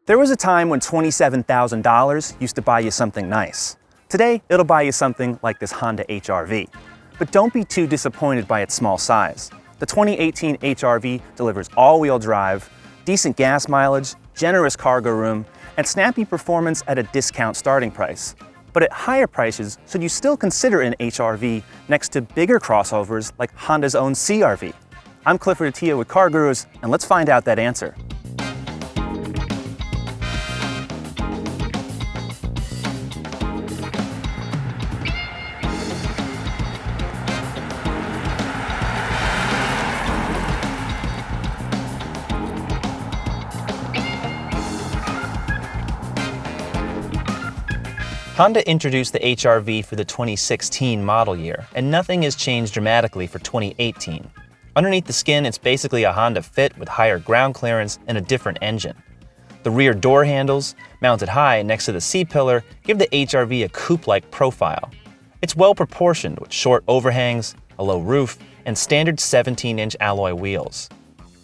There was a time when $27,000 used to buy you something nice. Today, it'll buy you something like this Honda Hrv. But don't be too disappointed by its small size. The 2018 Hrv delivers all-wheel drive, decent gas mileage, generous cargo room, and snappy performance at a discount starting price. But at higher prices, should you still consider an Hrv next to bigger crossovers like Honda's own CRV? I'm Clifford Attia with CarGurus, and let's find out that answer. Honda introduced the Hrv for the 2016 model year, and nothing has changed dramatically for 2018. Underneath the skin, it's basically a Honda Fit with higher ground clearance and a different engine. The rear door handles, mounted high next to the C-pillar, give the Hrv a coupe-like profile. It's well proportioned with short overhangs, a low roof, and standard 17-inch alloy wheels.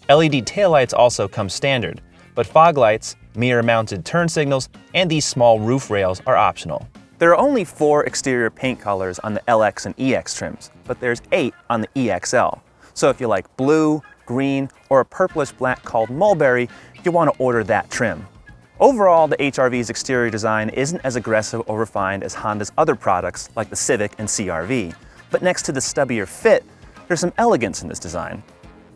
LED taillights also come standard, but fog lights, mirror-mounted turn signals, and these small roof rails are optional. There are only 4 exterior paint colors on the LX and EX trims, but there's 8 on the EXL. So if you like blue, green, or a purplish black called mulberry, you'll want to order that trim. Overall, the Hrv's exterior design isn't as aggressive or refined as Honda's other products like the Civic and CRV, but next to the stubbier Fit, there's some elegance in this design.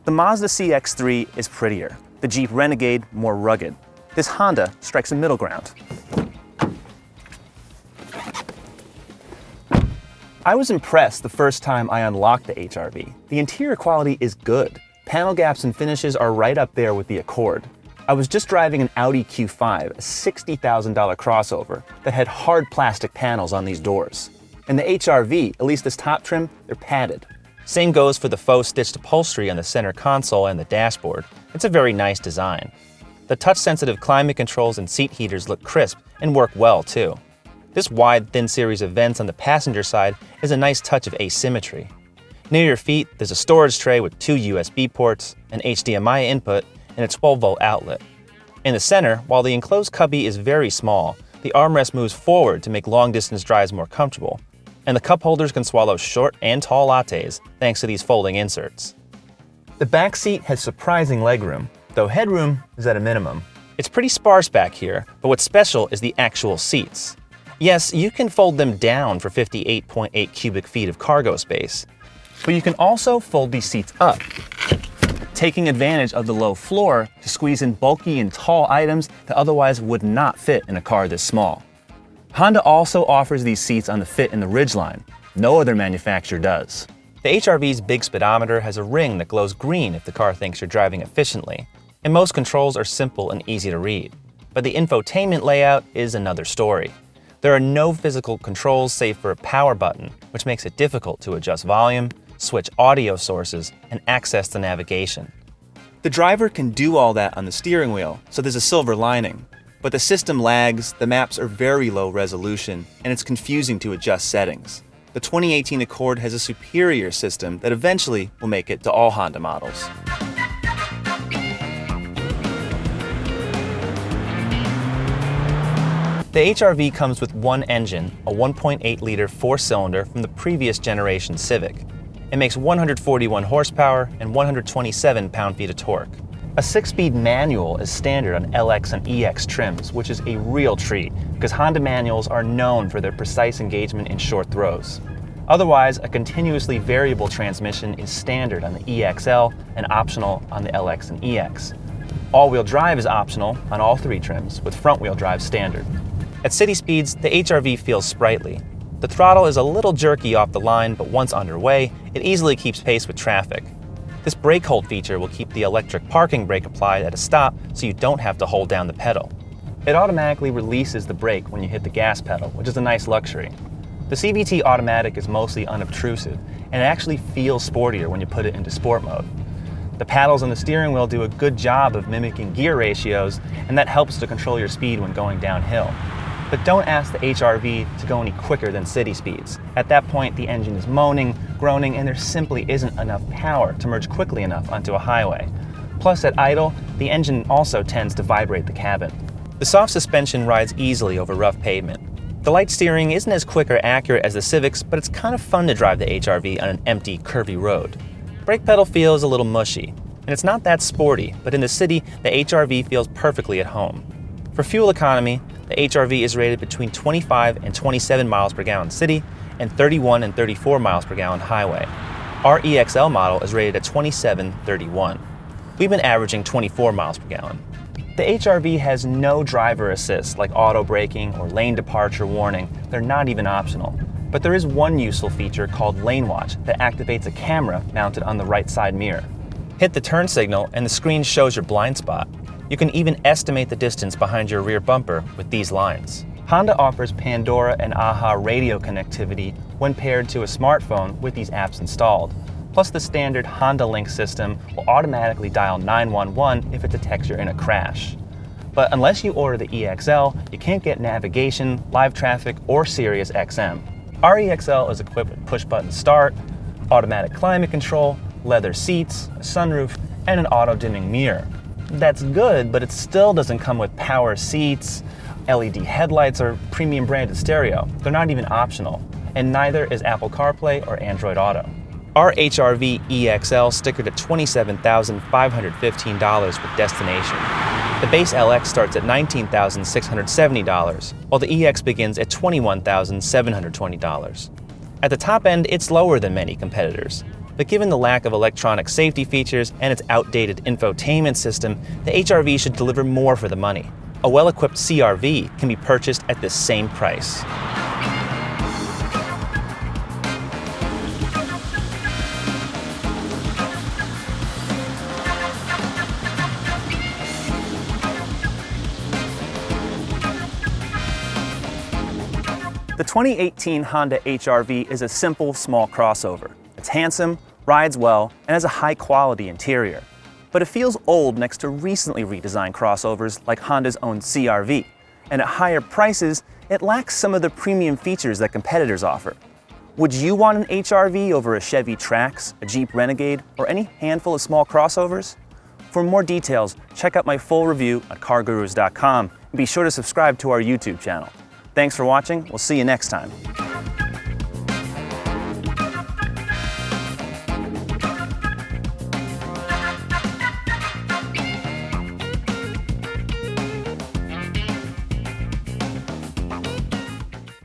The Mazda CX-3 is prettier, the Jeep Renegade more rugged. This Honda strikes a middle ground. I was impressed the first time I unlocked the Hrv. The interior quality is good. Panel gaps and finishes are right up there with the Accord. I was just driving an Audi Q5, a $60,000 crossover, that had hard plastic panels on these doors. And the Hrv, at least this top trim, they're padded. Same goes for the faux stitched upholstery on the center console and the dashboard. It's a very nice design. The touch-sensitive climate controls and seat heaters look crisp and work well, too. This wide, thin series of vents on the passenger side is a nice touch of asymmetry. Near your feet, there's a storage tray with 2 USB ports, an HDMI input, and a 12-volt outlet. In the center, while the enclosed cubby is very small, the armrest moves forward to make long-distance drives more comfortable, and the cup holders can swallow short and tall lattes thanks to these folding inserts. The back seat has surprising legroom, though headroom is at a minimum. It's pretty sparse back here, but what's special is the actual seats. Yes, you can fold them down for 58.8 cubic feet of cargo space, but you can also fold these seats up, taking advantage of the low floor to squeeze in bulky and tall items that otherwise would not fit in a car this small. Honda also offers these seats on the Fit and the Ridgeline. No other manufacturer does. The Hrv's big speedometer has a ring that glows green if the car thinks you're driving efficiently, and most controls are simple and easy to read. But the infotainment layout is another story. There are no physical controls save for a power button, which makes it difficult to adjust volume, switch audio sources, and access the navigation. The driver can do all that on the steering wheel, so there's a silver lining. But the system lags, the maps are very low resolution, and it's confusing to adjust settings. The 2018 Accord has a superior system that eventually will make it to all Honda models. The Hrv comes with one engine, a 1.8-liter 4-cylinder from the previous generation Civic. It makes 141 horsepower and 127 pound-feet of torque. A 6-speed manual is standard on LX and EX trims, which is a real treat because Honda manuals are known for their precise engagement in short throws. Otherwise, a continuously variable transmission is standard on the EXL and optional on the LX and EX. All-wheel drive is optional on all 3 trims, with front-wheel drive standard. At city speeds, the Hrv feels sprightly. The throttle is a little jerky off the line, but once underway, it easily keeps pace with traffic. This brake hold feature will keep the electric parking brake applied at a stop so you don't have to hold down the pedal. It automatically releases the brake when you hit the gas pedal, which is a nice luxury. The CVT automatic is mostly unobtrusive, and it actually feels sportier when you put it into sport mode. The paddles on the steering wheel do a good job of mimicking gear ratios, and that helps to control your speed when going downhill. But don't ask the Hrv to go any quicker than city speeds. At that point, the engine is moaning, groaning, and there simply isn't enough power to merge quickly enough onto a highway. Plus, at idle, the engine also tends to vibrate the cabin. The soft suspension rides easily over rough pavement. The light steering isn't as quick or accurate as the Civic's, but it's kind of fun to drive the HRV on an empty, curvy road. Brake pedal feels a little mushy, and it's not that sporty, but in the city, the HRV feels perfectly at home. For fuel economy, the HRV is rated between 25 and 27 miles per gallon city and 31 and 34 miles per gallon highway. Our EXL model is rated at 27-31. We've been averaging 24 miles per gallon. The HRV has no driver assist like auto braking or lane departure warning. They're not even optional. But there is one useful feature called Lane Watch that activates a camera mounted on the right side mirror. Hit the turn signal and the screen shows your blind spot. You can even estimate the distance behind your rear bumper with these lines. Honda offers Pandora and AHA radio connectivity when paired to a smartphone with these apps installed. Plus, the standard Honda Link system will automatically dial 911 if it detects you're in a crash. But unless you order the EXL, you can't get navigation, live traffic, or Sirius XM. Our EXL is equipped with push-button start, automatic climate control, leather seats, a sunroof, and an auto-dimming mirror. That's good, but it still doesn't come with power seats, LED headlights, or premium branded stereo. They're not even optional. And neither is Apple CarPlay or Android Auto. Our HRV EXL stickered at $27,515 with destination. The base LX starts at $19,670, while the EX begins at $21,720. At the top end, it's lower than many competitors. But given the lack of electronic safety features and its outdated infotainment system, the HRV should deliver more for the money. A well-equipped CRV can be purchased at this same price. The 2018 Honda HRV is a simple, small crossover. It's handsome, rides well, and has a high-quality interior. But it feels old next to recently redesigned crossovers like Honda's own CRV. And at higher prices, it lacks some of the premium features that competitors offer. Would you want an HRV over a Chevy Trax, a Jeep Renegade, or any handful of small crossovers? For more details, check out my full review at CarGurus.com and be sure to subscribe to our YouTube channel. Thanks for watching. We'll see you next time.